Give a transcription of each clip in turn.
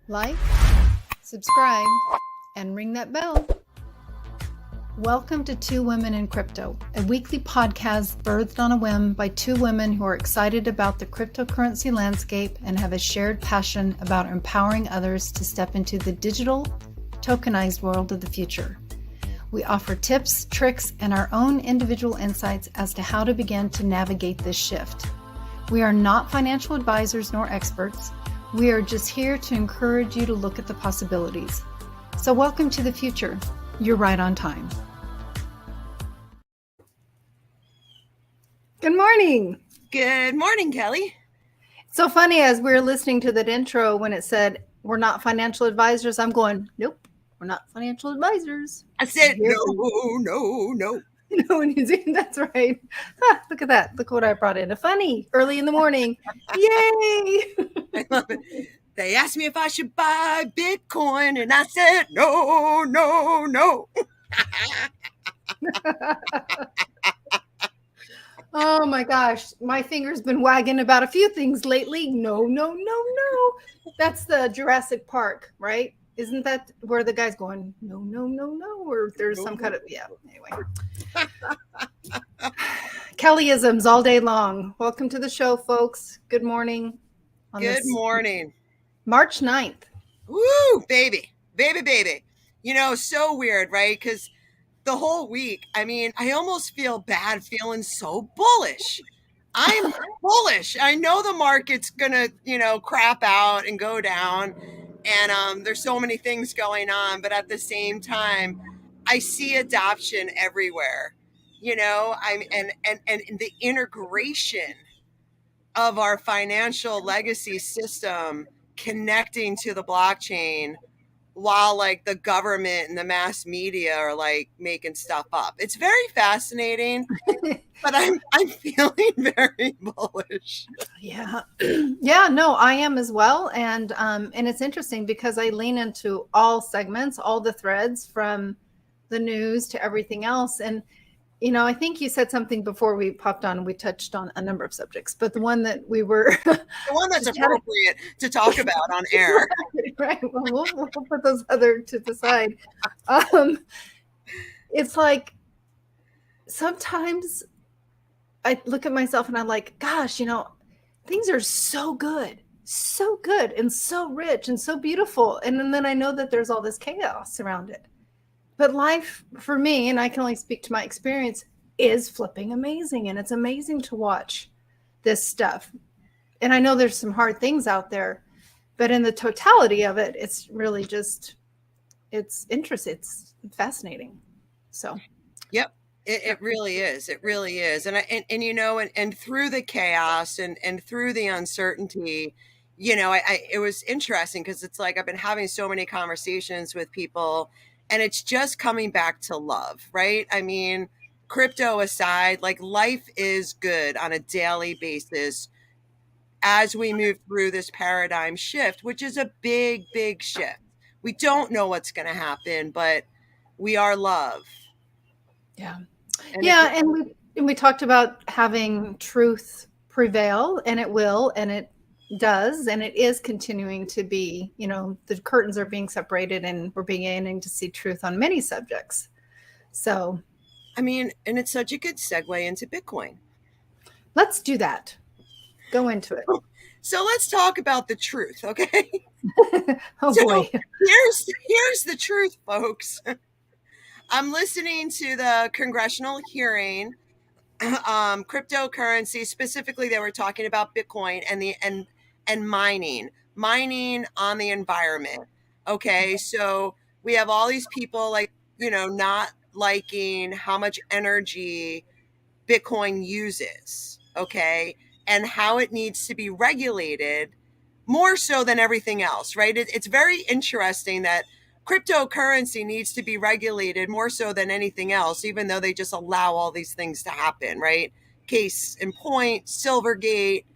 like, subscribe, and ring that bell. Welcome to Two Women in Crypto, a weekly podcast birthed on a whim by two women who are excited about the cryptocurrency landscape and have a shared passion about empowering others to step into the digital, tokenized world of the future. We offer tips, tricks, and our own individual insights as to how to begin to navigate this shift. We are not financial advisors nor experts. We are just here to encourage you to look at the possibilities. So welcome to the future. You're right on time. Good morning. Good morning, Kelly. It's so funny as we were listening to that intro when it said, we're not financial advisors. I'm going, nope, we're not financial advisors. I said, no. No, that's right. Look at that. Look what I brought in. A funny early in the morning. Yay. I love it. They asked me if I should buy Bitcoin, and I said, no. Oh my gosh. My finger's been wagging about a few things lately. No. That's the Jurassic Park, right? Isn't that where the guy's going, no, or there's some kind of, yeah, anyway. Kellyisms all day long. Welcome to the show, folks. Good morning. Good morning. March 9th. Woo, baby. You know, so weird, right? Because the whole week, I mean, I almost feel bad feeling so bullish. I'm bullish. I know the market's going to, crap out and go down. And there's so many things going on, but at the same time, I see adoption everywhere. And the integration of our financial legacy system connecting to the blockchain while like the government and the mass media are like making stuff up. It's very fascinating, but I'm feeling very bullish. Yeah. Yeah, no, I am as well. And it's interesting because I lean into all segments, all the threads from the news to everything else. And, I think you said something before we popped on, we touched on a number of subjects, but the one that we were the one that's appropriate to talk about on air. Right. Well, we'll put those other to the side. It's like sometimes I look at myself and I'm like, gosh, things are so good and so rich and so beautiful. And then I know that there's all this chaos around it. But life for me, and I can only speak to my experience, is flipping amazing. And it's amazing to watch this stuff. And I know there's some hard things out there, but in the totality of it, it's really just, it's interesting. It's fascinating. So. Yep. It really is. It really is. And through the chaos and through the uncertainty, it was interesting because it's like I've been having so many conversations with people and it's just coming back to love, right? I mean, crypto aside, like life is good on a daily basis as we move through this paradigm shift, which is a big, big shift. We don't know what's going to happen, but we are love. Yeah. And we talked about having truth prevail, and it will, and it does, and it is continuing to be, the curtains are being separated and we're beginning to see truth on many subjects. So, I mean, and it's such a good segue into Bitcoin. Let's do that. Go into it. So let's talk about the truth, okay? Boy. Here's the truth, folks. I'm listening to the congressional hearing, cryptocurrency, specifically they were talking about Bitcoin and mining on the environment. Okay, so we have all these people like, not liking how much energy Bitcoin uses, okay, and how it needs to be regulated more so than everything else, right? It's very interesting that cryptocurrency needs to be regulated more so than anything else, even though they just allow all these things to happen, right? Case in point, Silvergate,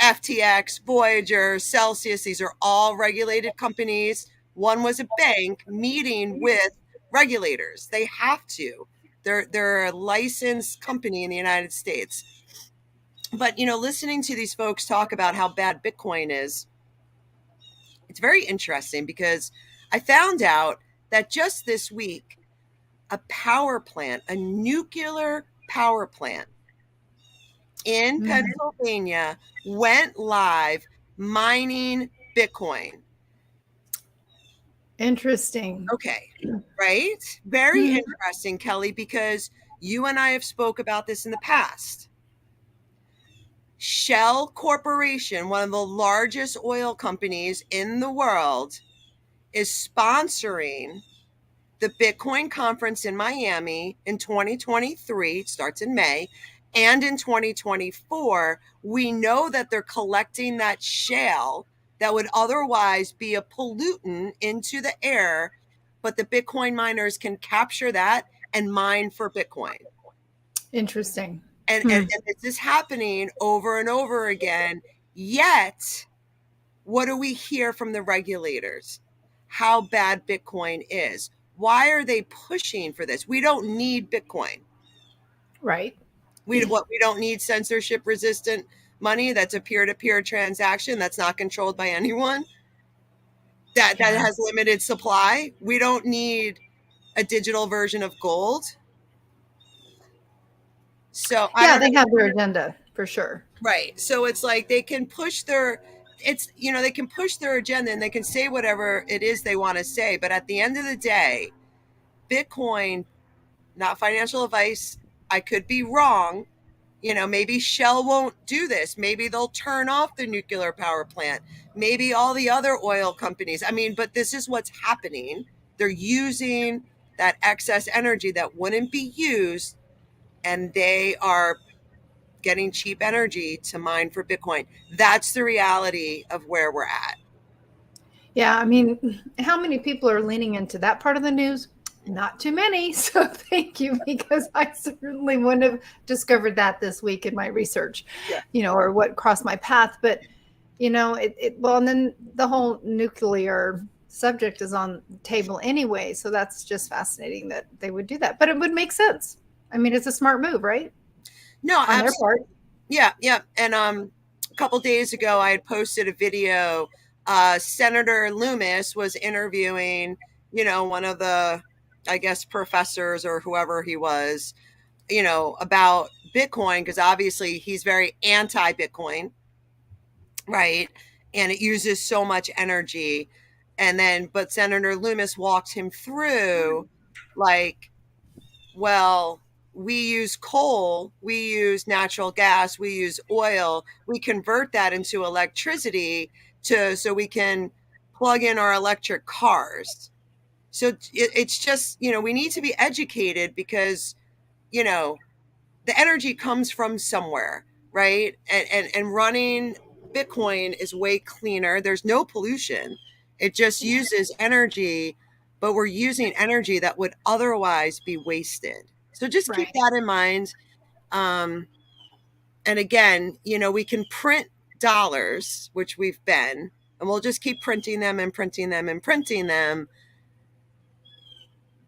FTX, Voyager, Celsius, these are all regulated companies. One was a bank meeting with regulators. They have to. They're a licensed company in the United States. But, listening to these folks talk about how bad Bitcoin is, it's very interesting because I found out that just this week, a power plant, a nuclear power plant in Pennsylvania went live mining Bitcoin. Interesting. Okay, right? Very interesting, Kelly, because you and I have spoke about this in the past. Shell Corporation, one of the largest oil companies in the world, is sponsoring the Bitcoin conference in Miami in 2023. It starts in May. And in 2024, we know that they're collecting that shale that would otherwise be a pollutant into the air, but the Bitcoin miners can capture that and mine for Bitcoin. Interesting. And this is happening over and over again. Yet, what do we hear from the regulators? How bad Bitcoin is. Why are they pushing for this? We don't need Bitcoin. Right. We don't need censorship resistant money that's a peer-to-peer transaction that's not controlled by anyone. That has limited supply. We don't need a digital version of gold. So they have their agenda for sure. Right. So it's like they can push their they can push their agenda and they can say whatever it is they want to say. But at the end of the day, Bitcoin, not financial advice, I could be wrong. Maybe Shell won't do this. Maybe they'll turn off the nuclear power plant. Maybe all the other oil companies. But this is what's happening. They're using that excess energy that wouldn't be used, and they are getting cheap energy to mine for Bitcoin. That's the reality of where we're at. Yeah, how many people are leaning into that part of the news? Not too many. So thank you, because I certainly wouldn't have discovered that this week in my research, or what crossed my path. But, and then the whole nuclear subject is on the table anyway. So that's just fascinating that they would do that. But it would make sense. It's a smart move, right? No, on their part. Yeah. And a couple days ago, I had posted a video. Senator Loomis was interviewing, one of the, I guess, professors or whoever he was, about Bitcoin, because obviously he's very anti-Bitcoin, right? And it uses so much energy. But Senator Loomis walked him through, like, well, we use coal, we use natural gas, we use oil, we convert that into electricity so we can plug in our electric cars. So it's just, we need to be educated because, the energy comes from somewhere, right? And running Bitcoin is way cleaner. There's no pollution. It just uses energy, but we're using energy that would otherwise be wasted. So just keep that in mind. And again, we can print dollars, which we've been, and we'll just keep printing them and printing them and printing them.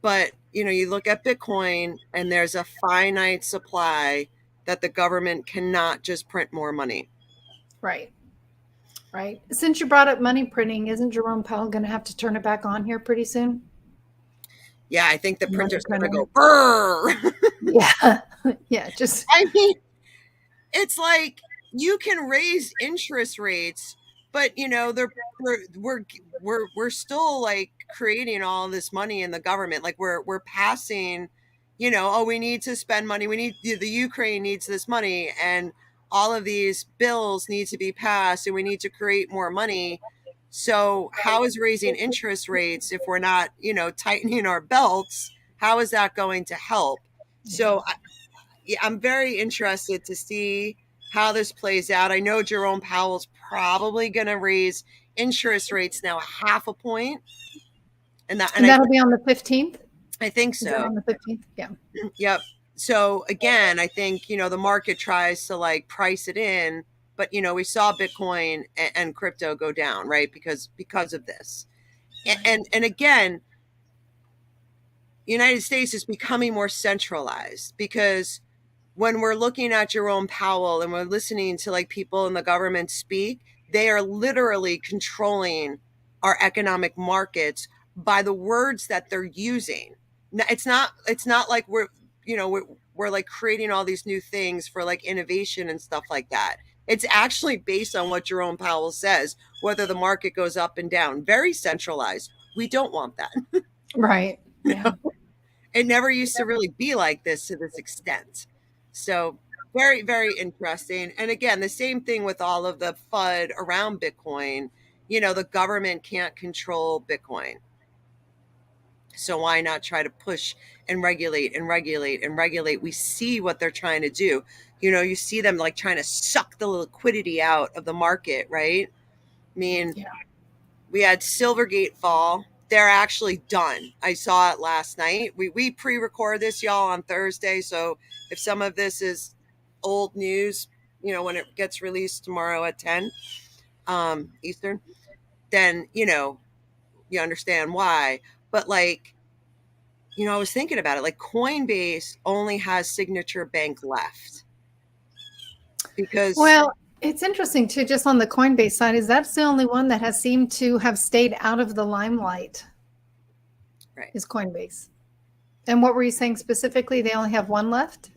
But, you look at Bitcoin and there's a finite supply that the government cannot just print more money. Right. Right. Since you brought up money printing, isn't Jerome Powell going to have to turn it back on here pretty soon? Yeah, I think the printer's going to go brrr. Yeah. Yeah. Just. It's like you can raise interest rates, but we're still like creating all this money in the government. Like we're passing, we need to spend money. The Ukraine needs this money, and all of these bills need to be passed, and we need to create more money. So how is raising interest rates, if we're not, tightening our belts, how is that going to help? So I'm very interested to see how this plays out. I know Jerome Powell's probably going to raise interest rates now 0.5 point. And that'll be on the 15th? I think so. On the 15th? Yeah. Yep. So again, I think, the market tries to like price it in, but, we saw Bitcoin and crypto go down, right? Because of this. And again, United States is becoming more centralized, because when we're looking at Jerome Powell and we're listening to like people in the government speak, they are literally controlling our economic markets by the words that they're using. It's not like we're like creating all these new things for like innovation and stuff like that. It's actually based on what Jerome Powell says, whether the market goes up and down. Very centralized. We don't want that. Right. Yeah. It never used to really be like this to this extent. So very, very interesting. And again, the same thing with all of the FUD around Bitcoin. The government can't control Bitcoin. So why not try to push and regulate and regulate and regulate? We see what they're trying to do. You see them like trying to suck the liquidity out of the market, right? I mean, Yeah. We had Silvergate fall. They're actually done. I saw it last night. We pre-record this, y'all, on Thursday. So if some of this is old news, when it gets released tomorrow at 10 Eastern, then, you understand why. But like, I was thinking about it. Like Coinbase only has Signature Bank left. Because Well, it's interesting too, just on the Coinbase side, is that's the only one that has seemed to have stayed out of the limelight. Right. Is Coinbase. And what were you saying specifically? They only have one left?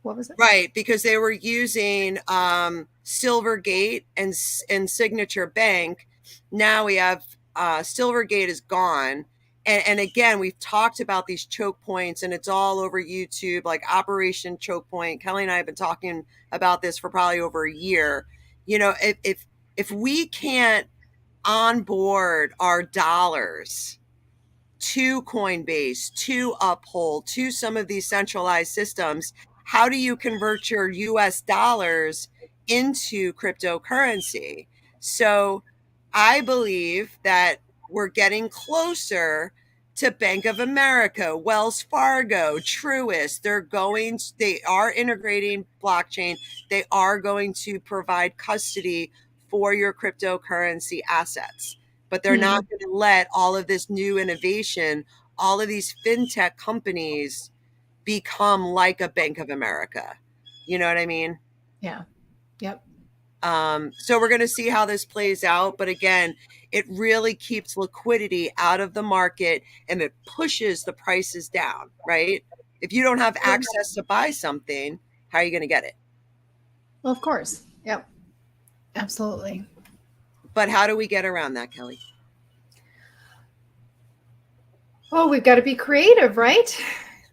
What was it? Right, because they were using Silvergate and Signature Bank. Now we have Silvergate is gone. And again, we've talked about these choke points, and it's all over YouTube, like Operation Choke Point. Kelly and I have been talking about this for probably over a year. If we can't onboard our dollars to Coinbase, to Uphold, to some of these centralized systems, how do you convert your US dollars into cryptocurrency? So I believe that we're getting closer to Bank of America, Wells Fargo, Truist. They are integrating blockchain. They are going to provide custody for your cryptocurrency assets. But they're not going to let all of this new innovation, all of these fintech companies become like a Bank of America. You know what I mean? Yeah. Yep. So we're going to see how this plays out. But again, it really keeps liquidity out of the market and it pushes the prices down, right? If you don't have access to buy something, how are you going to get it? Well, of course. Yep. Absolutely. But how do we get around that, Kelly? Oh, we've got to be creative, right?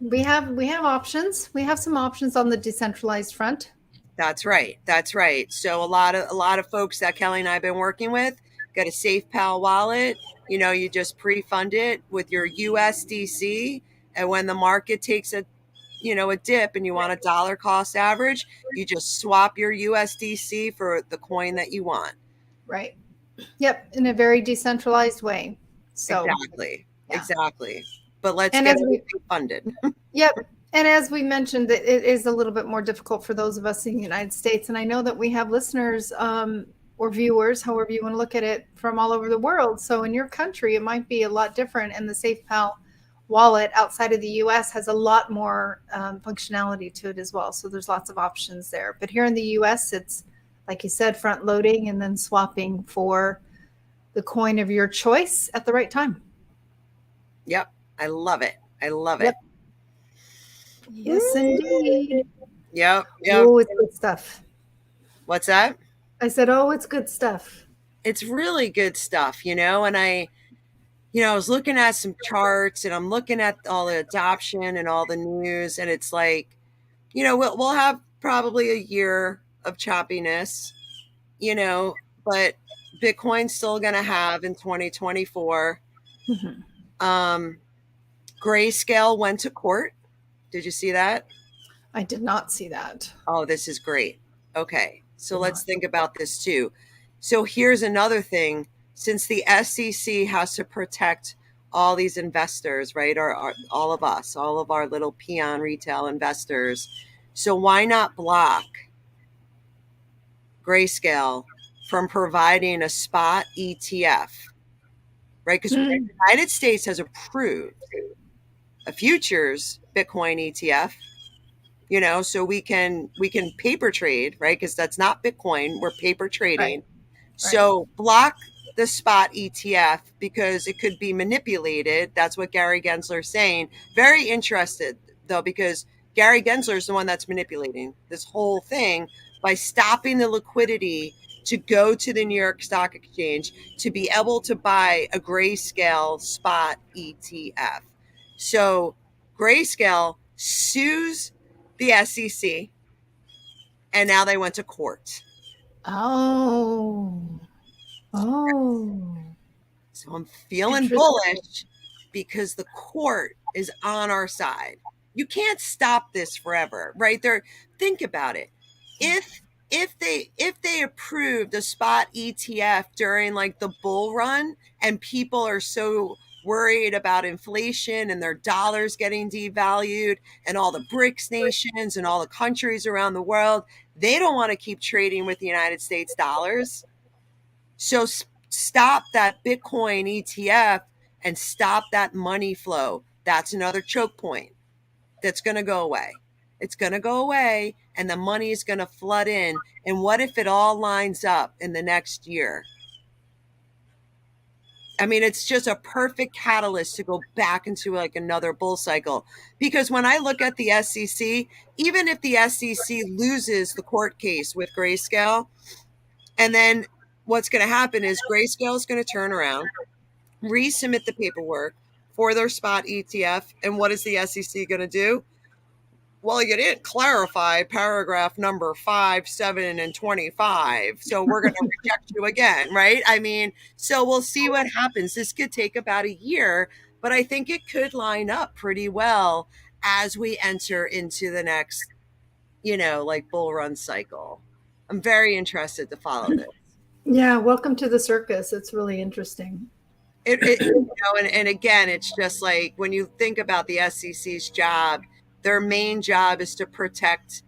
We have options. We have some options on the decentralized front. That's right. That's right. So a lot of folks that Kelly and I have been working with got a SafePal wallet. You just pre-fund it with your USDC, and when the market takes a dip and you want a dollar cost average, you just swap your USDC for the coin that you want. Right. Yep. In a very decentralized way. So exactly. Yeah. Exactly. But let's get everything funded. Yep. And as we mentioned, it is a little bit more difficult for those of us in the United States. And I know that we have listeners or viewers, however you want to look at it, from all over the world. So in your country, it might be a lot different. And the SafePal wallet outside of the US has a lot more functionality to it as well. So there's lots of options there. But here in the US, it's, like you said, front loading and then swapping for the coin of your choice at the right time. Yep. I love it. I love it. Yes, indeed. Yep. Oh, it's good stuff. What's that? I said, oh, it's good stuff. It's really good stuff, and I was looking at some charts and I'm looking at all the adoption and all the news, and it's like, we'll have probably a year of choppiness, but Bitcoin's still going to have in 2024. Grayscale went to court. Did you see that? I did not see that. Oh, this is great. Okay. So let's think about this too. So here's another thing. Since the SEC has to protect all these investors, right? Or all of us, all of our little peon retail investors. So why not block Grayscale from providing a spot ETF, right? Because the United States has approved a futures Bitcoin ETF, so we can paper trade, right? Because that's not Bitcoin, we're paper trading. Right. So block the spot ETF because it could be manipulated. That's what Gary Gensler is saying. Very interested though, because Gary Gensler is the one that's manipulating this whole thing by stopping the liquidity to go to the New York Stock Exchange to be able to buy a Grayscale spot ETF. So Grayscale sues the SEC, and now they went to court. Oh. So I'm feeling bullish because the court is on our side. You can't stop this forever, right? Think about it. If they approved a spot ETF during like the bull run and people are so worried about inflation and their dollars getting devalued and all the BRICS nations and all the countries around the world, they don't want to keep trading with the United States dollars. So stop that Bitcoin ETF and stop that money flow. That's another choke point that's going to go away. It's going to go away and the money is going to flood in. And what if it all lines up in the next year? I mean, it's just a perfect catalyst to go back into like another bull cycle. Because when I look at the SEC, even if the SEC loses the court case with Grayscale, and then what's going to happen is Grayscale is going to turn around, resubmit the paperwork for their spot ETF. And what is the SEC going to do? Well, you didn't clarify paragraph number 5, 7, and 25. So we're going to reject you again, right? I mean, so we'll see what happens. This could take about a year, but I think it could line up pretty well as we enter into the next, like bull run cycle. I'm very interested to follow this. Yeah, welcome to the circus. It's really interesting. And again, it's just like when you think about the SEC's job, their main job is to protect,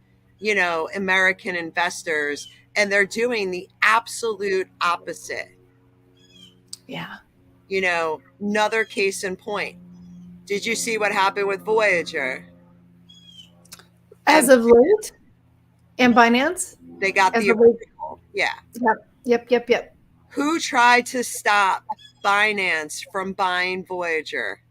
American investors, and they're doing the absolute opposite. Yeah. Another case in point. Did you see what happened with Voyager? As of late? And Binance? They got the approval. Yeah. Yep. Who tried to stop Binance from buying Voyager?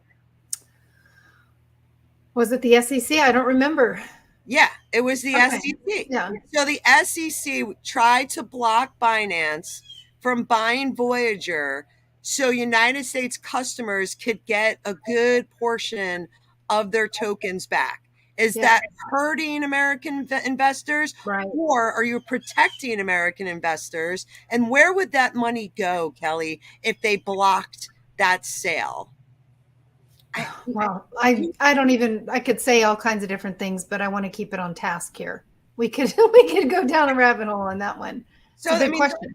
Was it the SEC? I don't remember. Yeah, it was the SEC. Yeah. So the SEC tried to block Binance from buying Voyager so United States customers could get a good portion of their tokens back. Is that hurting American investors? Right. Or are you protecting American investors? And where would that money go, Kelly, if they blocked that sale? Well, I could say all kinds of different things, but I want to keep it on task here. We could go down a rabbit hole on that one. So the question.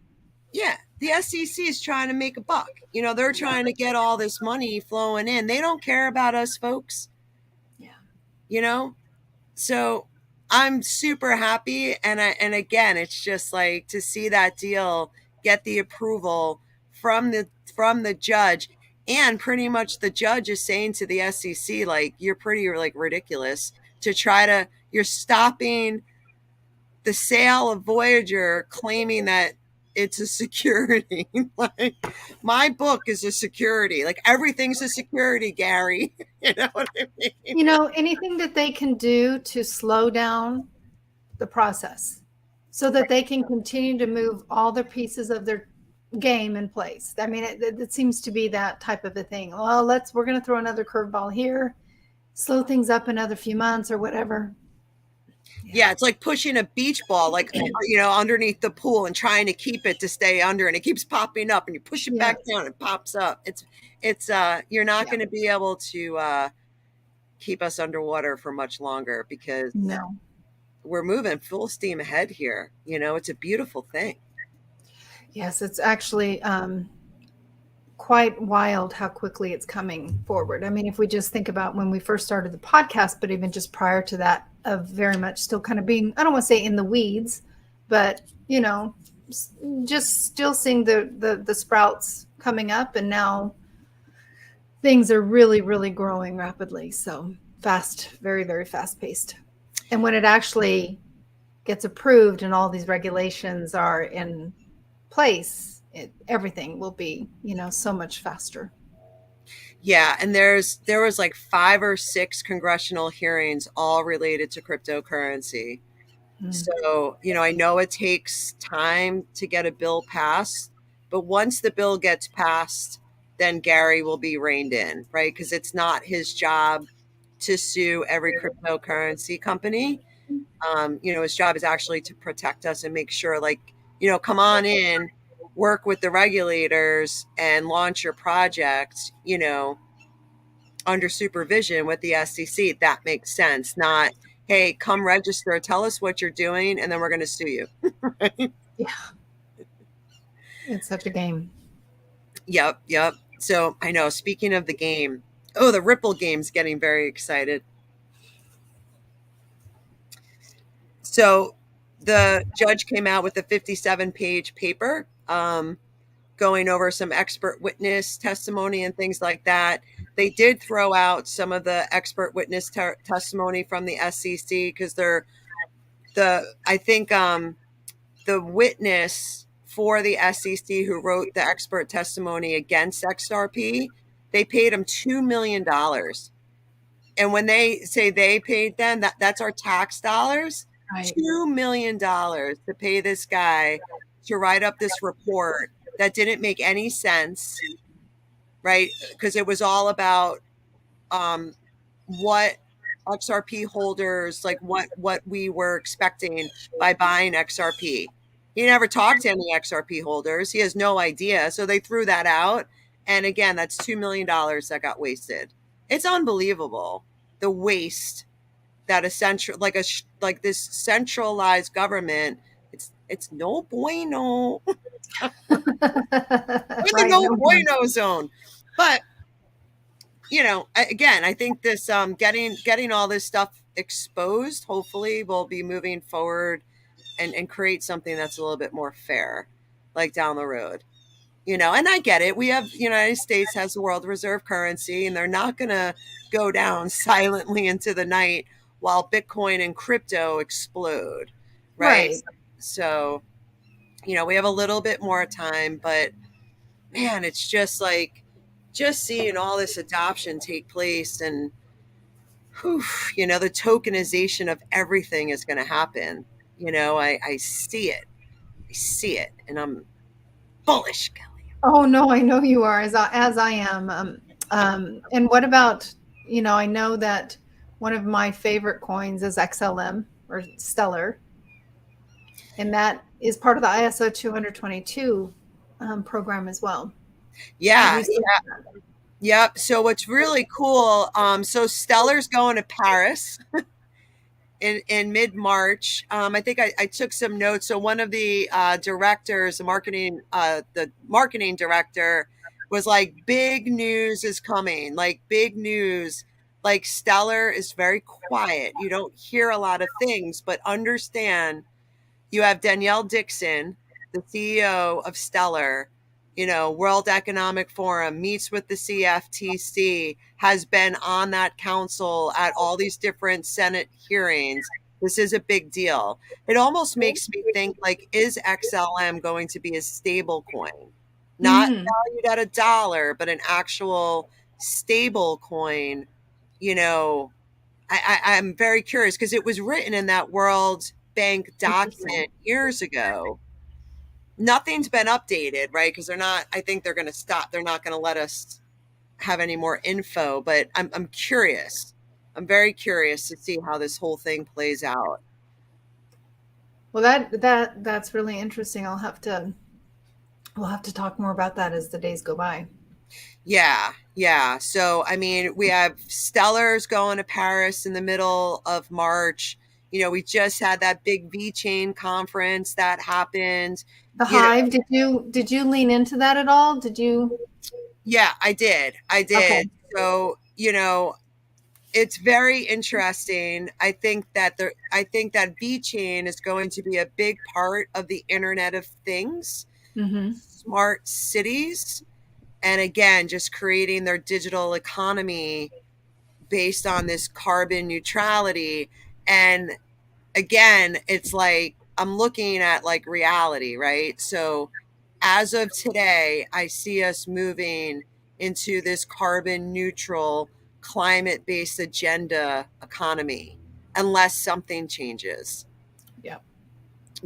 Yeah, the SEC is trying to make a buck. They're trying to get all this money flowing in. They don't care about us, folks. Yeah. So I'm super happy. And again, it's just like to see that deal get the approval from the judge. And pretty much the judge is saying to the SEC, like, you're pretty like ridiculous to you're stopping the sale of Voyager, claiming that it's a security. Like, my book is a security. Like, everything's a security, Gary. You know what I mean? Anything that they can do to slow down the process so that they can continue to move all the pieces of their game in place. I mean, it seems to be that type of a thing. Well, we're going to throw another curveball here, slow things up another few months or whatever. Yeah, it's like pushing a beach ball, like, underneath the pool and trying to keep it to stay under, and it keeps popping up, and you push it back down, it pops up. It's you're not going to be able to keep us underwater for much longer because we're moving full steam ahead here. It's a beautiful thing. Yes, it's actually quite wild how quickly it's coming forward. I mean, if we just think about when we first started the podcast, but even just prior to that, of very much still kind of being, I don't want to say in the weeds, but, just still seeing the sprouts coming up, and now things are really, really growing rapidly. So fast, very, very fast paced. And when it actually gets approved and all these regulations are in place everything will be, so much faster. Yeah, and there was like 5 or 6 congressional hearings all related to cryptocurrency. So, I know it takes time to get a bill passed, but once the bill gets passed, then Gary will be reined in, right? Because it's not his job to sue every cryptocurrency company. His job is actually to protect us and make sure, like, come on in, work with the regulators and launch your project, under supervision with the SEC. That makes sense. Not, hey, come register, tell us what you're doing, and then we're going to sue you. Right? Yeah. It's such a game. Yep. So I know, speaking of the game, the Ripple game's getting very excited. So the judge came out with a 57-page paper going over some expert witness testimony and things like that. They did throw out some of the expert witness testimony from the SEC because I think the witness for the SEC who wrote the expert testimony against XRP, they paid him $2 million. And when they say they paid them, that's our tax dollars. Right. $2 million to pay this guy to write up this report that didn't make any sense, right? Because it was all about what XRP holders, like what we were expecting by buying XRP. He never talked to any XRP holders. He has no idea. So they threw that out. And again, that's $2 million that got wasted. It's unbelievable, the waste that like this centralized government. It's no bueno. That's In the right. no bueno zone. But again, I think this getting all this stuff exposed, hopefully, will be moving forward and create something that's a little bit more fair, like down the road. And I get it. We have, United States has the world reserve currency, and they're not going to go down silently into the night while Bitcoin and crypto explode, right? So, we have a little bit more time, but man, it's just like, just seeing all this adoption take place, and the tokenization of everything is going to happen. I see it, and I'm bullish, Kelly. Oh no, I know you are, as I am. And what about, I know that one of my favorite coins is XLM or Stellar, and that is part of the ISO 222 program as well. Yeah. Yep. So what's really cool, so Stellar's going to Paris in mid-March. I think I took some notes. So one of the directors, the marketing director, was like, big news is coming, like big news. Like, Stellar is very quiet. You don't hear a lot of things, but understand, you have Danielle Dixon, the CEO of Stellar, World Economic Forum, meets with the CFTC, has been on that council at all these different Senate hearings. This is a big deal. It almost makes me think, like, is XLM going to be a stable coin? Not valued at $1, but an actual stable coin. I'm very curious because it was written in that World Bank document years ago. Nothing's been updated, right? Because I think they're going to stop. They're not going to let us have any more info, but I'm curious. I'm very curious to see how this whole thing plays out. Well, that's really interesting. We'll have to talk more about that as the days go by. Yeah. So, I mean, we have Stellar's going to Paris in the middle of March. We just had that big VeChain conference that happened. The Hive, did you lean into that at all? Did you? Yeah, I did. Okay. So, it's very interesting. I think that VeChain is going to be a big part of the Internet of Things, smart cities, and again, just creating their digital economy based on this carbon neutrality. And again, it's like, I'm looking at like reality, right? So as of today, I see us moving into this carbon neutral, climate based agenda economy unless something changes. Yeah.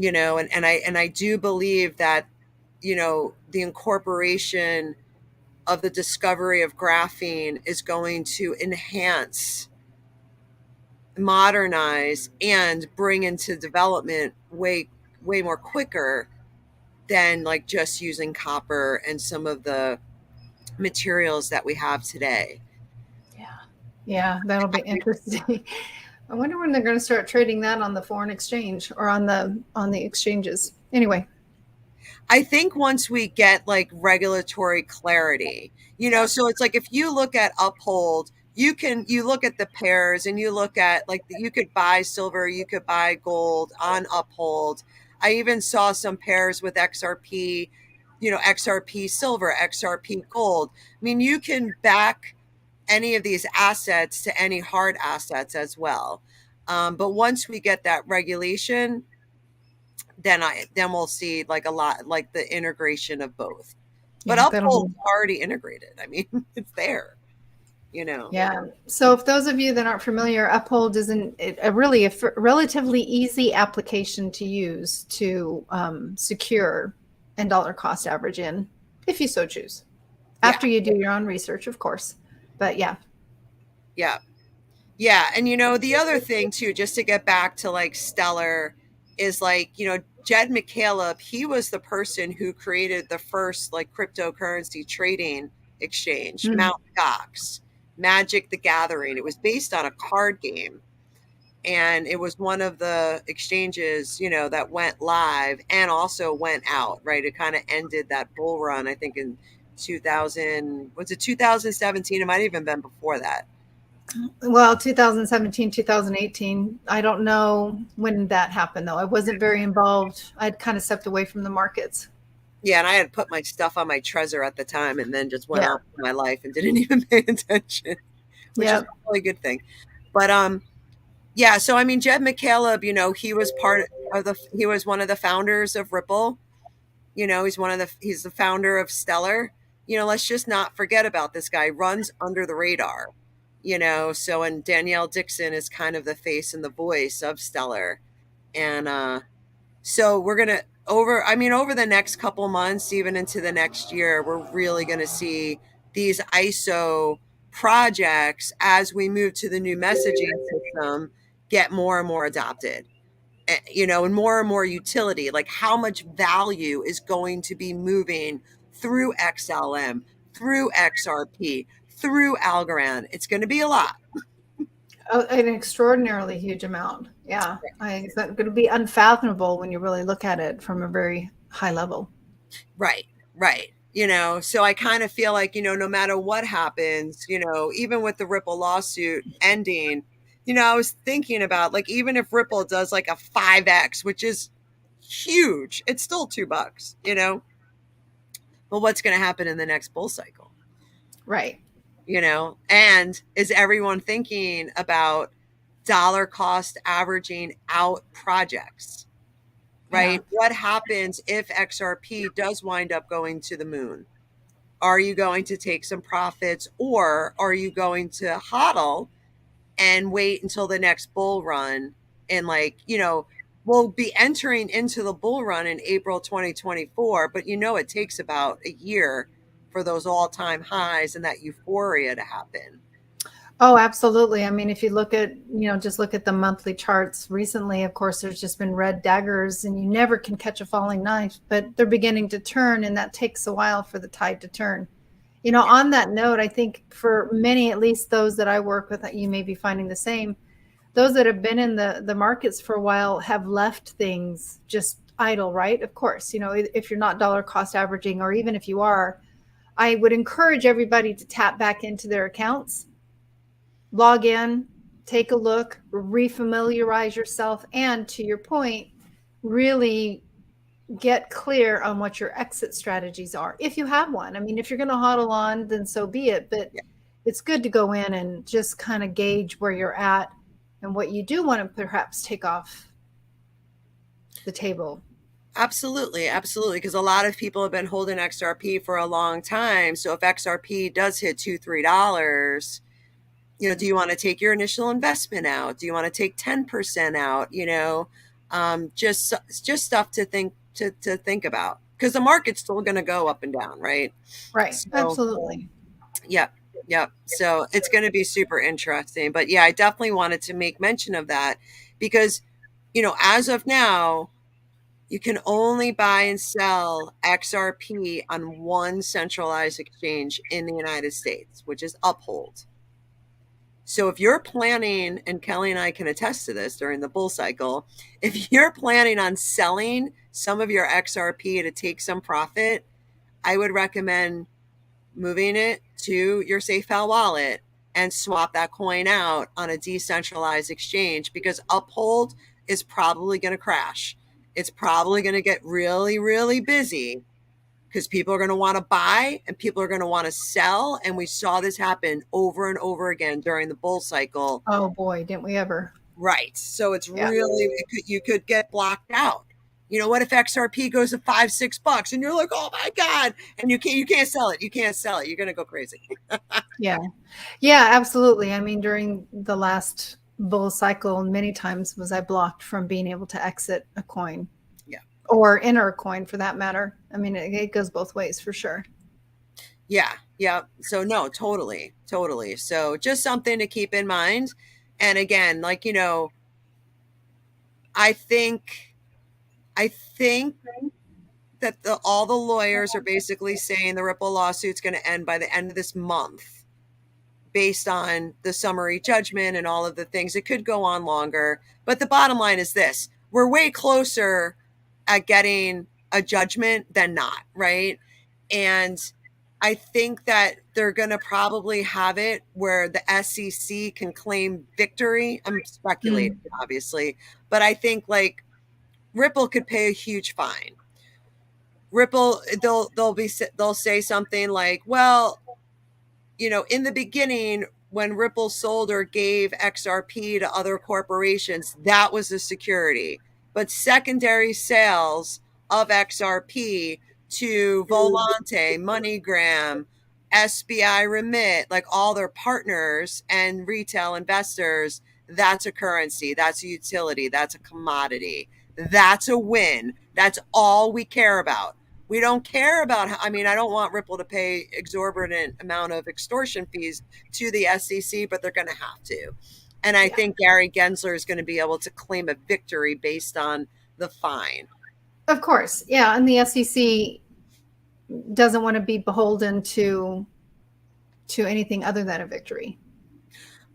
And I do believe that, the incorporation of the discovery of graphene is going to enhance, modernize, and bring into development way more quicker than like just using copper and some of the materials that we have today. Yeah, that'll be interesting. I wonder when they're going to start trading that on the foreign exchange or on the exchanges. Anyway. I think once we get like regulatory clarity, so it's like if you look at Uphold, you look at the pairs and you look at like you could buy silver, you could buy gold on Uphold. I even saw some pairs with XRP, XRP silver, XRP gold. I mean, you can back any of these assets to any hard assets as well. But once we get that regulation, then we'll see like a lot like the integration of both. But Yeah, Uphold's already integrated. I mean, it's there. Yeah. So if those of you that aren't familiar, Uphold is a relatively easy application to use to secure and dollar cost average in, if you so choose. After you do your own research, of course. But yeah. Yeah. And the other thing too, just to get back to like Stellar, is like, Jed McCaleb, he was the person who created the first like cryptocurrency trading exchange, Mt. Gox, Magic the Gathering. It was based on a card game. And it was one of the exchanges, that went live and also went out, right? It kind of ended that bull run, I think in 2017? It might have even been before that. Well, 2017, 2018. I don't know when that happened, though. I wasn't very involved. I'd kind of stepped away from the markets. Yeah, and I had put my stuff on my Trezor at the time and then just went on with my life and didn't even pay attention, which is probably a good thing. But yeah, so I mean, Jed McCaleb, he was he was one of the founders of Ripple. He's the founder of Stellar. Let's just not forget about this guy. Runs under the radar. So, and Danielle Dixon is kind of the face and the voice of Stellar. And so we're going to over the next couple months, even into the next year, we're really going to see these ISO projects as we move to the new messaging system get more and more adopted, and more utility, like how much value is going to be moving through XLM, through XRP, through Algorand. It's going to be a lot. An extraordinarily huge amount. Yeah. It's going to be unfathomable when you really look at it from a very high level. Right. So I kind of feel like, no matter what happens, even with the Ripple lawsuit ending, I was thinking about like, even if Ripple does like a 5X, which is huge, it's still $2, But what's going to happen in the next bull cycle? Right. And is everyone thinking about dollar cost averaging out projects, right? Yeah. What happens if XRP does wind up going to the moon? Are you going to take some profits, or are you going to hodl and wait until the next bull run? And like, we'll be entering into the bull run in April 2024, but it takes about a year for those all-time highs and that euphoria to happen. Oh, absolutely. I mean, if you look at, just look at the monthly charts recently, of course, there's just been red daggers and you never can catch a falling knife, but they're beginning to turn, and that takes a while for the tide to turn. On that note, I think for many, at least those that I work with, you may be finding the same, those that have been in the markets for a while have left things just idle, right? Of course, if you're not dollar cost averaging, or even if you are, I would encourage everybody to tap back into their accounts, log in, take a look, refamiliarize yourself, and to your point, really get clear on what your exit strategies are, if you have one. I mean, if you're going to hodl on, then so be it, but it's good to go in and just kind of gauge where you're at and what you do want to perhaps take off the table. Absolutely, absolutely. Because a lot of people have been holding XRP for a long time. So if XRP does hit $2, $3, do you want to take your initial investment out? Do you want to take 10% out? Just stuff to think about, because the market's still going to go up and down, right? Right. So, Absolutely. yep, yep. So it's going to be super interesting. But yeah, I definitely wanted to make mention of that because, as of now, you can only buy and sell XRP on one centralized exchange in the United States, which is Uphold. So if you're planning, and Kelly and I can attest to this during the bull cycle, if you're planning on selling some of your XRP to take some profit, I would recommend moving it to your SafePal wallet and swap that coin out on a decentralized exchange, because Uphold is probably going to crash. It's probably going to get really, really busy because people are going to want to buy and people are going to want to sell. And we saw this happen over and over again during the bull cycle. Oh boy, didn't we ever? Right. So it's Yeah. really, you could get blocked out. What if XRP goes to $5-6 and you're like, oh my God, and you can't sell it. You can't sell it. You're going to go crazy. Yeah. Yeah, absolutely. I mean, during the last bull cycle, many times was I blocked from being able to exit a coin. Yeah. Or enter a coin for that matter. I mean, it goes both ways for sure. Yeah. Yeah. So no, totally. Totally. So just something to keep in mind. And again, I think that all the lawyers are basically saying the Ripple lawsuit's going to end by the end of this month, based on the summary judgment and all of the things. It could go on longer, but the bottom line is this: we're way closer at getting a judgment than not, right? And I think that they're going to probably have it where the SEC can claim victory. I'm speculating, obviously, but I think Ripple could pay a huge fine. Ripple, they'll say something like, well, in the beginning, when Ripple sold or gave XRP to other corporations, that was a security. But secondary sales of XRP to Volante, MoneyGram, SBI Remit, all their partners and retail investors, that's a currency, that's a utility, that's a commodity, that's a win. That's all we care about. We don't care about I don't want Ripple to pay exorbitant amount of extortion fees to the SEC, but they're going to have to. And I think Gary Gensler is going to be able to claim a victory based on the fine. Of course. Yeah. And the SEC doesn't want to be beholden to anything other than a victory.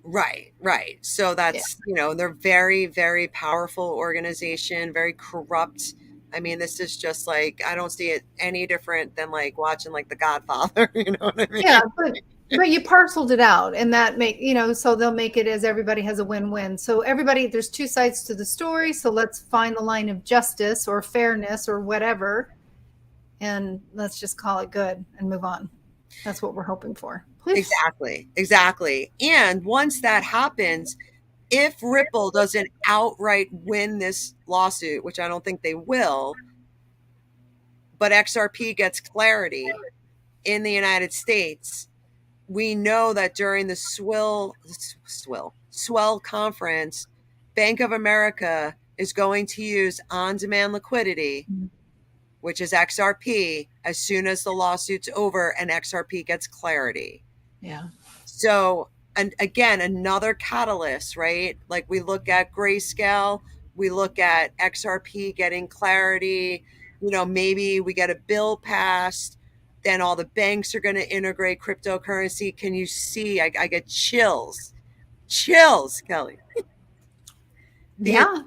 Right, right. So that's, they're very, very powerful organization, very corrupt. This is just I don't see it any different than watching The Godfather. You know what I mean? Yeah, but you parceled it out, and that so they'll make it as everybody has a win-win. So there's two sides to the story. So let's find the line of justice or fairness or whatever, and let's just call it good and move on. That's what we're hoping for. Please. Exactly. And once that happens, if Ripple doesn't outright win this lawsuit, which I don't think they will, but XRP gets clarity in the United States, we know that during the Swell conference, Bank of America is going to use on-demand liquidity, which is XRP, as soon as the lawsuit's over and XRP gets clarity. Yeah. So, and again, another catalyst, right? We look at Grayscale, we look at XRP getting clarity, maybe we get a bill passed, then all the banks are going to integrate cryptocurrency. Can you see? I get chills, Kelly. And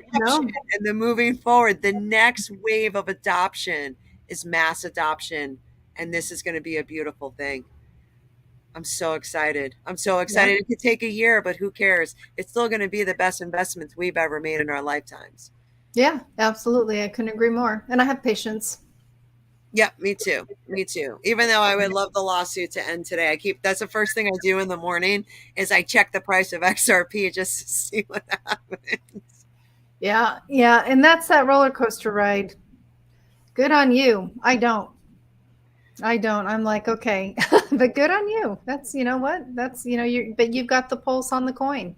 the moving forward, the next wave of adoption is mass adoption. And this is going to be a beautiful thing. I'm so excited. Yeah. It could take a year, but who cares? It's still going to be the best investments we've ever made in our lifetimes. Yeah, absolutely. I couldn't agree more. And I have patience. Yeah, me too. Even though I would love the lawsuit to end today, that's the first thing I do in the morning is I check the price of XRP just to see what happens. Yeah. And that's that roller coaster ride. Good on you. I don't. I'm like, okay, but good on you. That's, you know what? That's, but you've got the pulse on the coin.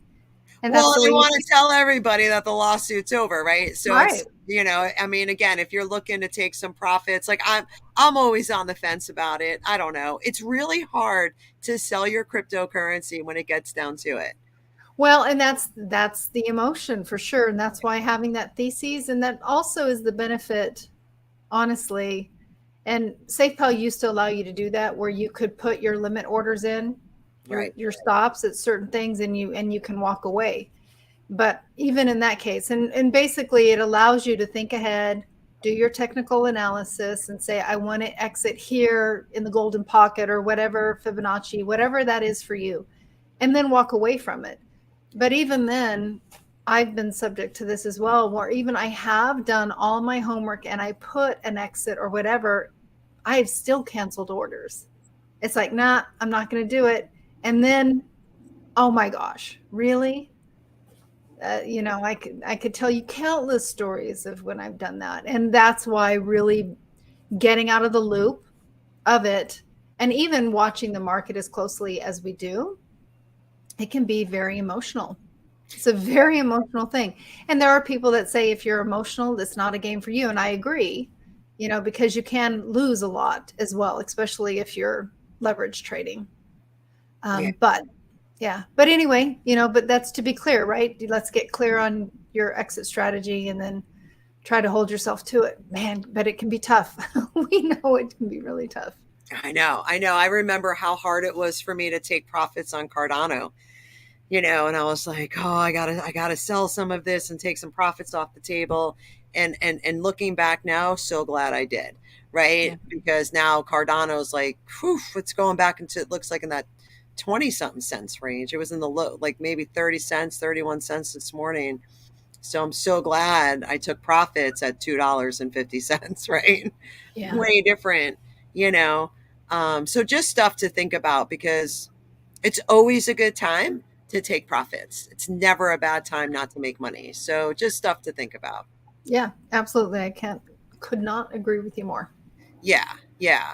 And Well, that's the I way you want to keep, tell everybody that the lawsuit's over, right? So right. it's, I mean, again, if you're looking to take some profits, like I'm always on the fence about it. I don't know. It's really hard to sell your cryptocurrency when it gets down to it. Well, and that's the emotion for sure. And that's why having that thesis, and that also is the benefit, honestly. And SafePal used to allow you to do that where you could put your limit orders in, Right. your stops at certain things, and you can walk away. But even in that case, and basically it allows you to think ahead, do your technical analysis and say, I want to exit here in the golden pocket or whatever, Fibonacci, whatever that is for you, and then walk away from it. But even then, I've been subject to this as well, where even I have done all my homework and I put an exit or whatever, I've still canceled orders. It's like, nah, I'm not going to do it. And then, oh my gosh, really? I could tell you countless stories of when I've done that, and that's why really getting out of the loop of it, and even watching the market as closely as we do, it can be very emotional. It's a very emotional thing, and there are people that say if you're emotional, it's not a game for you, and I agree. Because you can lose a lot as well, especially if you're leverage trading. Yeah. But yeah, but anyway, but that's to be clear, right? Let's get clear on your exit strategy and then try to hold yourself to it. Man, but it can be tough. We know it can be really tough. I know. I know. I remember how hard it was for me to take profits on Cardano, and I was like, oh, I gotta sell some of this and take some profits off the table. And looking back now, so glad I did, Yeah. right? Because now Cardano's like, whew, it's going back into, it looks like in that 20 something cents range. It was in the low, like maybe 30 cents, 31 cents this morning. So I'm so glad I took profits at $2.50, right? Yeah. Way different, you know. So just stuff to think about, because it's always a good time to take profits. It's never a bad time not to make money. So just stuff to think about. Yeah, absolutely. Could not agree with you more. Yeah, yeah.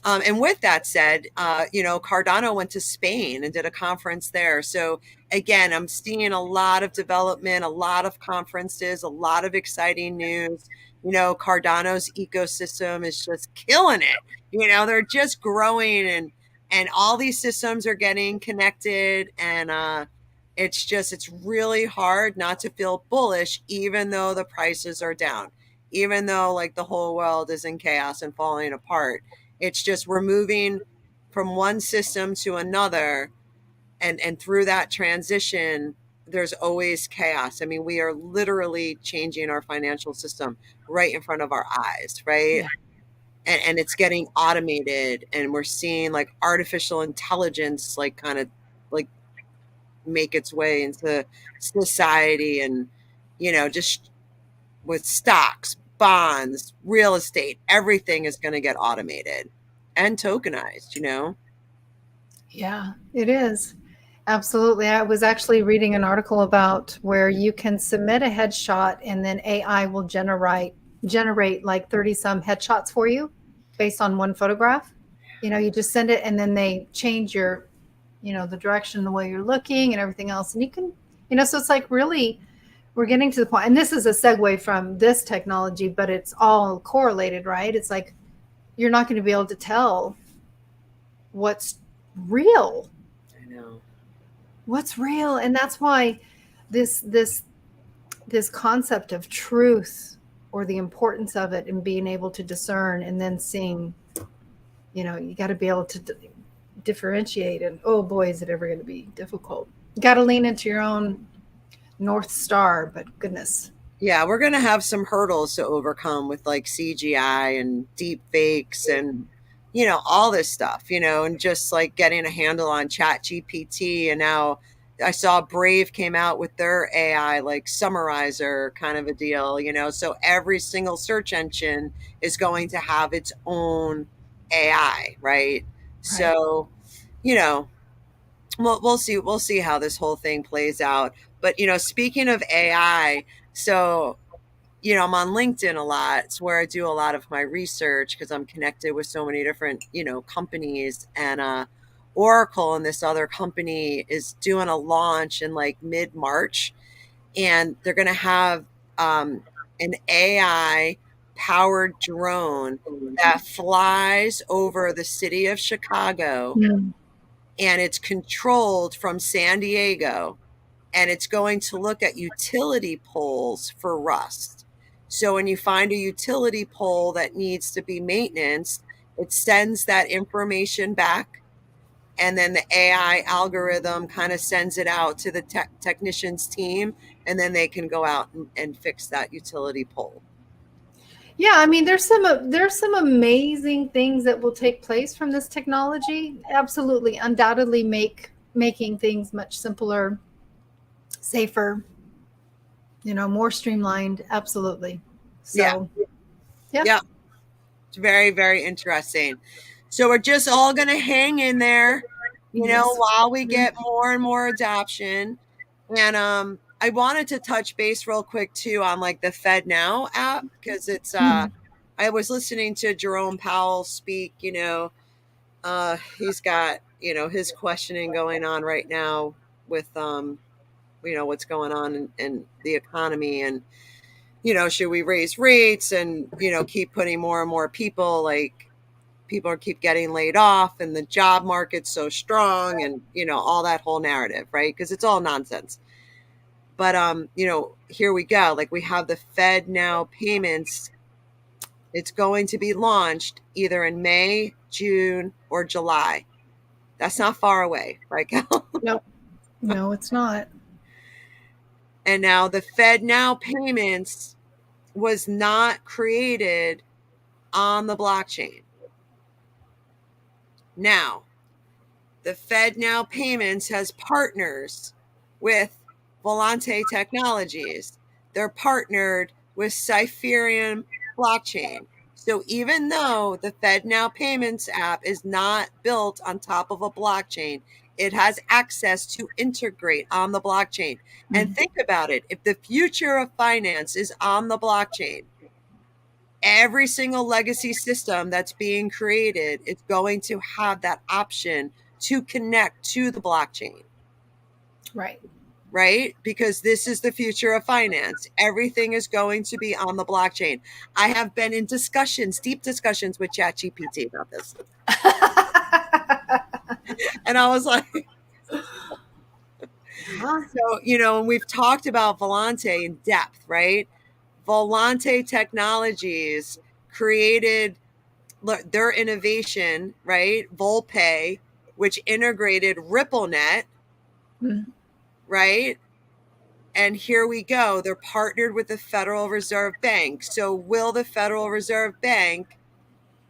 And with that said, Cardano went to Spain and did a conference there. So again, I'm seeing a lot of development, a lot of conferences, a lot of exciting news. Cardano's ecosystem is just killing it. They're just growing, and all these systems are getting connected, and it's really hard not to feel bullish, even though the prices are down, even though like the whole world is in chaos and falling apart. It's just we're moving from one system to another, and through that transition, there's always chaos. I mean, we are literally changing our financial system right in front of our eyes, right? Yeah. And it's getting automated, and we're seeing like artificial intelligence like kind of like make its way into society, and just with stocks, bonds, real estate, everything is going to get automated and tokenized. Yeah, it is. Absolutely. I was actually reading an article about where you can submit a headshot and then AI will generate like 30 some headshots for you based on one photograph. You just send it and then they change the direction, the way you're looking and everything else. And you can, so it's like really we're getting to the point, and this is a segue from this technology, but it's all correlated, right? It's like you're not going to be able to tell what's real I know. and that's why this concept of truth, or the importance of it, and being able to discern and then seeing, you got to be able to differentiate. And oh boy, is it ever going to be difficult. You got to lean into your own North Star, but goodness. Yeah, we're going to have some hurdles to overcome with like CGI and deep fakes and all this stuff, and just like getting a handle on Chat GPT. And now I saw Brave came out with their AI like summarizer kind of a deal, so every single search engine is going to have its own AI, right? Right. So, you know, we'll see how this whole thing plays out. But speaking of AI, so I'm on LinkedIn a lot. It's where I do a lot of my research because I'm connected with so many different, companies. And Oracle and this other company is doing a launch in like mid-March, and they're going to have an AI powered drone that flies over the city of Chicago, and it's controlled from San Diego, and it's going to look at utility poles for rust. So when you find a utility pole that needs to be maintenance, it sends that information back, and then the AI algorithm kind of sends it out to the technicians team, and then they can go out and fix that utility pole. Yeah, I mean, there's some amazing things that will take place from this technology. Absolutely, undoubtedly making things much simpler, safer, more streamlined. Absolutely. So, yeah, it's very, very interesting. So we're just all going to hang in there, yes. while we get more and more adoption. And I wanted to touch base real quick too on like the Fed Now app, because it's I was listening to Jerome Powell speak. He's got his questioning going on right now with what's going on in the economy, and should we raise rates and keep putting more and more people, like people keep getting laid off and the job market's so strong, and all that whole narrative, right? Because it's all nonsense. But here we go. Like, we have the Fed Now payments. It's going to be launched either in May, June, or July. That's not far away, right, Cal? No, it's not. And now the Fed Now payments was not created on the blockchain. Now, the Fed Now payments has partners with Volante Technologies. They're partnered with Cypherium blockchain. So even though the Fed Now payments app is not built on top of a blockchain, it has access to integrate on the blockchain. And think about it. If the future of finance is on the blockchain, every single legacy system that's being created is going to have that option to connect to the blockchain. Right? Because this is the future of finance. Everything is going to be on the blockchain. I have been in deep discussions with ChatGPT about this. And I was like, so, and we've talked about Volante in depth, right? Volante Technologies created their innovation, right? Volpay, which integrated RippleNet, right? And here we go. They're partnered with the Federal Reserve Bank. So will the Federal Reserve Bank,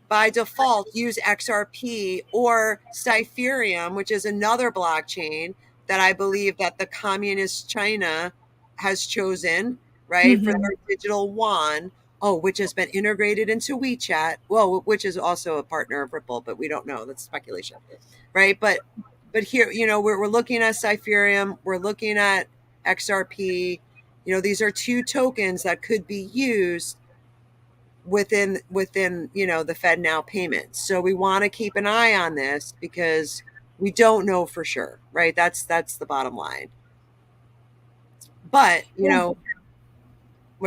by default, use XRP or Cypherium, which is another blockchain that I believe that the communist China has chosen, right, for their digital yuan, which has been integrated into WeChat, well, which is also a partner of Ripple, but we don't know. That's speculation, right? But here, we're looking at Cypherium, we're looking at XRP. These are two tokens that could be used within the Fed Now payments. So we want to keep an eye on this because we don't know for sure, right? That's the bottom line. But what are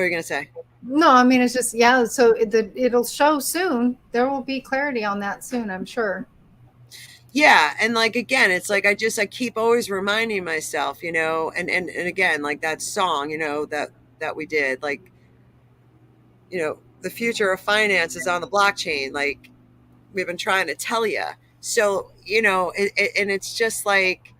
you going to say? No, I mean, it's just, so it'll show soon. There will be clarity on that soon, I'm sure. Yeah. And like, again, it's like, I keep always reminding myself, and again, like that song, that we did, like, the future of finance is on the blockchain. Like, we've been trying to tell you. So, and it's just like,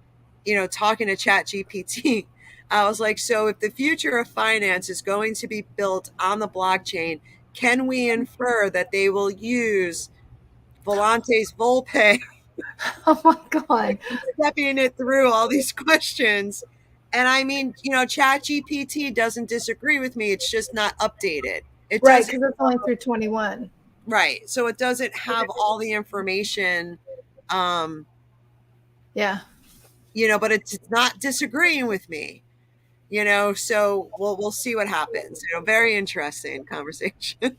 talking to ChatGPT, I was like, so if the future of finance is going to be built on the blockchain, can we infer that they will use Volante's Volpay? Oh my God. Stepping it through all these questions. And I mean, ChatGPT doesn't disagree with me. It's just not updated. Right, because it's only through 21. Right. So it doesn't have all the information. Yeah. But it's not disagreeing with me. So we'll see what happens. Very interesting conversation.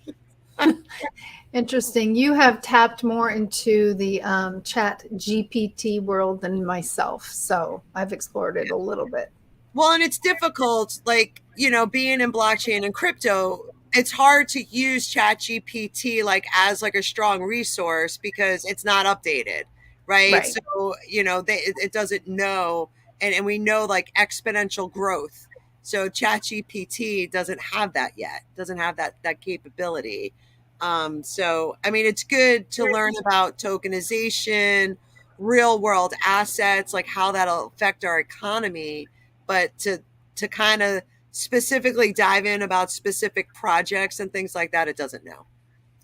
Interesting. You have tapped more into the chat GPT world than myself. So I've explored it a little bit. Well, and it's difficult, like, being in blockchain and crypto, it's hard to use ChatGPT like as like a strong resource because it's not updated, right? Right. So, it doesn't know, and we know like exponential growth. So ChatGPT doesn't have that yet, doesn't have that capability. So I mean, it's good to learn about tokenization, real world assets, like how that'll affect our economy, but to kind of specifically dive in about specific projects and things like that, it doesn't know.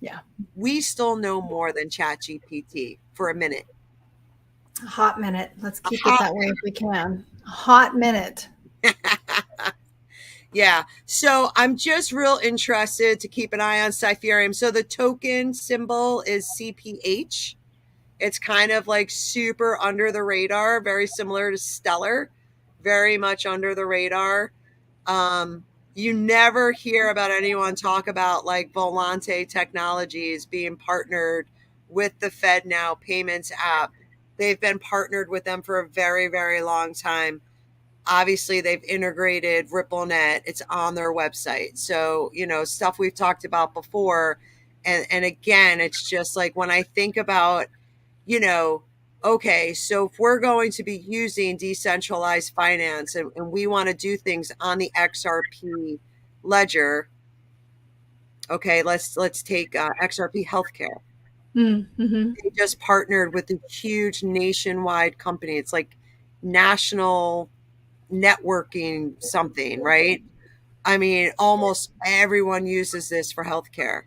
Yeah. We still know more than ChatGPT for a minute. A hot minute. Let's keep it Hot that way if we can. A hot minute. Yeah. So I'm just real interested to keep an eye on Cypherium. So the token symbol is CPH. It's kind of like super under the radar, very similar to Stellar, very much under the radar. You never hear about anyone talk about like Volante Technologies being partnered with the FedNow payments app. They've been partnered with them for a very, very long time. Obviously, they've integrated RippleNet. It's on their website. So, stuff we've talked about before. And again, it's just like when I think about, okay, so if we're going to be using decentralized finance and we want to do things on the XRP ledger, okay, let's take XRP Healthcare. Mm-hmm. They just partnered with a huge nationwide company. It's like national networking something, right? I mean, almost everyone uses this for healthcare.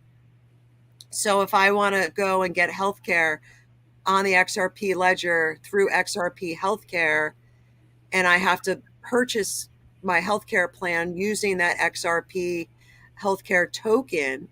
So if I want to go and get healthcare on the XRP ledger through XRP Healthcare, and I have to purchase my healthcare plan using that XRP Healthcare token,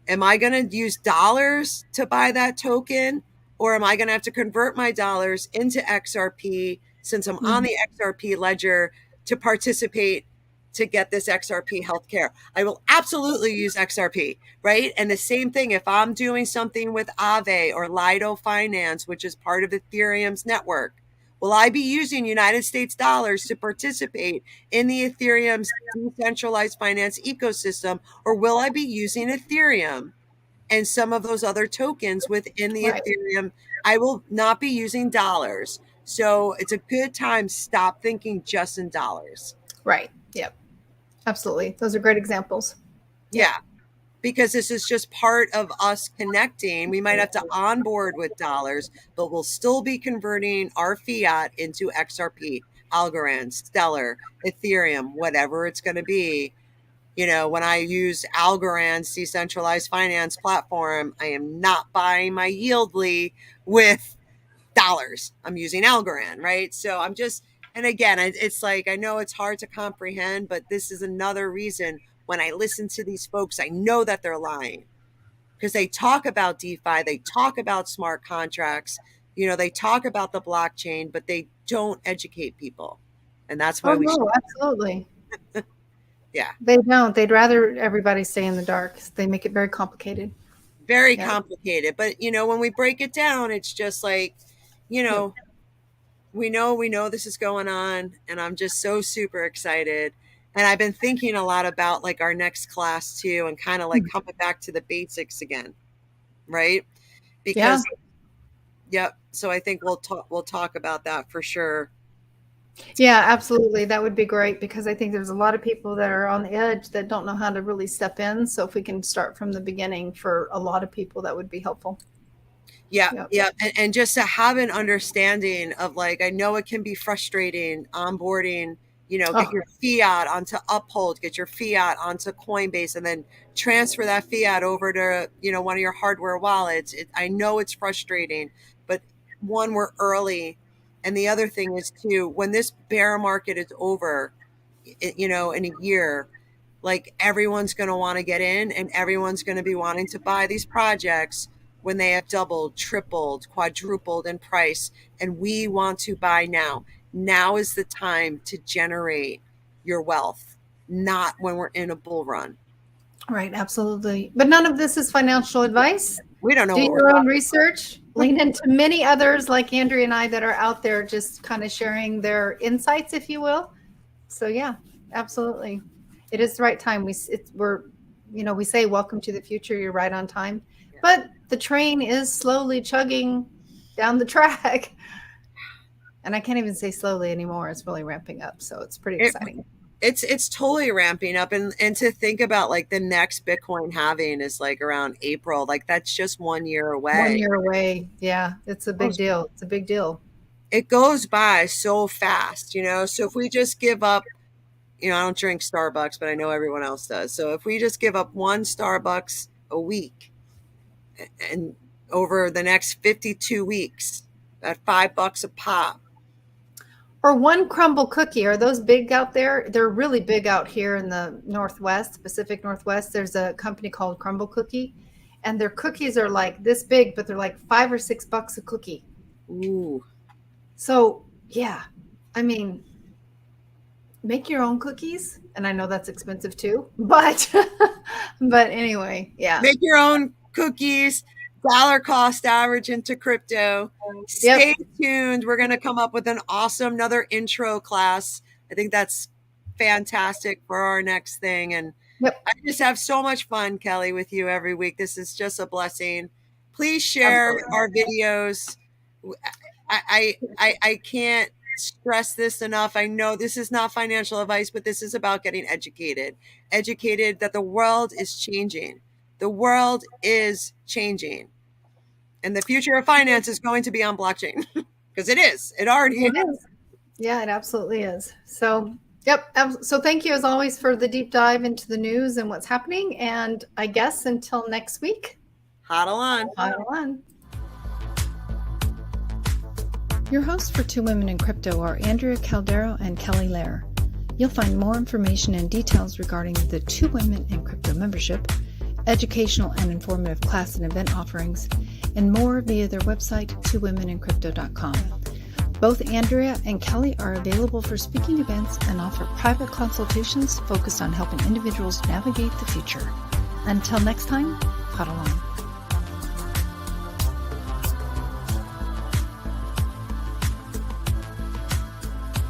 am I going to use dollars to buy that token? Or am I going to have to convert my dollars into XRP since I'm on the XRP ledger to participate to get this XRP healthcare? I will absolutely use XRP, right? And the same thing if I'm doing something with Aave or Lido Finance, which is part of Ethereum's network. Will I be using United States dollars to participate in the Ethereum's decentralized finance ecosystem, or will I be using Ethereum and some of those other tokens within the Right. Ethereum? I will not be using dollars. So it's a good time. Stop thinking just in dollars. Right. Yep. Absolutely. Those are great examples. Yeah. Because this is just part of us connecting. We might have to onboard with dollars, but we'll still be converting our fiat into XRP, Algorand, Stellar, Ethereum, whatever it's going to be. When I use Algorand's decentralized finance platform, I am not buying my Yieldly with dollars. I'm using Algorand, right? So I'm just, and again, it's like, I know it's hard to comprehend, but this is another reason when I listen to these folks, I know that they're lying because they talk about DeFi, they talk about smart contracts, they talk about the blockchain, but they don't educate people. And that's why Oh, we should. no, absolutely. Yeah. They don't. They'd rather everybody stay in the dark. They make it very complicated. Very Yep. complicated. But, when we break it down, it's just like, Yep. we know this is going on, and I'm just so super excited. And I've been thinking a lot about like our next class too, and kind of like coming back to the basics again, right? Yeah. Because yep. So I think we'll talk about that for sure. Yeah, absolutely. That would be great because I think there's a lot of people that are on the edge that don't know how to really step in. So if we can start from the beginning for a lot of people, that would be helpful. Yeah, Yep. yeah. And just to have an understanding of like, I know it can be frustrating onboarding, get Oh, your fiat onto Uphold, get your fiat onto Coinbase, and then transfer that fiat over to, one of your hardware wallets. I know it's frustrating, but one, we're early. And the other thing is too, when this bear market is over, in a year, like everyone's going to want to get in and everyone's going to be wanting to buy these projects when they have doubled, tripled, quadrupled in price. And we want to buy now. Now is the time to generate your wealth, not when we're in a bull run. Right, absolutely. But none of this is financial advice. We don't know. Do your own research. Lean into many others like Andrea and I that are out there just kind of sharing their insights, if you will. So yeah, absolutely. It is the right time. We say welcome to the future. You're right on time. Yeah. But the train is slowly chugging down the track. And I can't even say slowly anymore. It's really ramping up. So it's pretty exciting. It's totally ramping up, and to think about like the next Bitcoin halving is like around April, like that's just 1 year away. 1 year away. Yeah, it's a big deal. It's a big deal. It goes by so fast, you know. So if we just give up, you know, I don't drink Starbucks, but I know everyone else does. So if we just give up one Starbucks a week, and over the next 52 weeks at $5 a pop. Or one crumble cookie. Are those big out there? They're really big out here in the Northwest, Pacific Northwest. There's a company called Crumble Cookie, and their cookies are like this big, but they're like $5 or $6 a cookie. Ooh. So yeah, I mean, make your own cookies. And I know that's expensive too, but anyway, yeah. Make your own cookies. Dollar cost average into crypto. Stay tuned. We're going to come up with another intro class. I think that's fantastic for our next thing. And I just have so much fun, Kelly, with you every week. This is just a blessing. Please share our videos. I can't stress this enough. I know this is not financial advice, but this is about getting educated that the world is changing. The world is changing. And the future of finance is going to be on blockchain because it is. It already is. Yeah, it absolutely is. So, yep. So thank you as always for the deep dive into the news and what's happening. And I guess until next week. Hodl on. Hodl on. Your hosts for Two Women in Crypto are Andrea Caldero and Kelly Lair. You'll find more information and details regarding the Two Women in Crypto membership, educational and informative class and event offerings, and more via their website, twowomenencrypto.com. Both Andrea and Kelly are available for speaking events and offer private consultations focused on helping individuals navigate the future. Until next time, hodl on.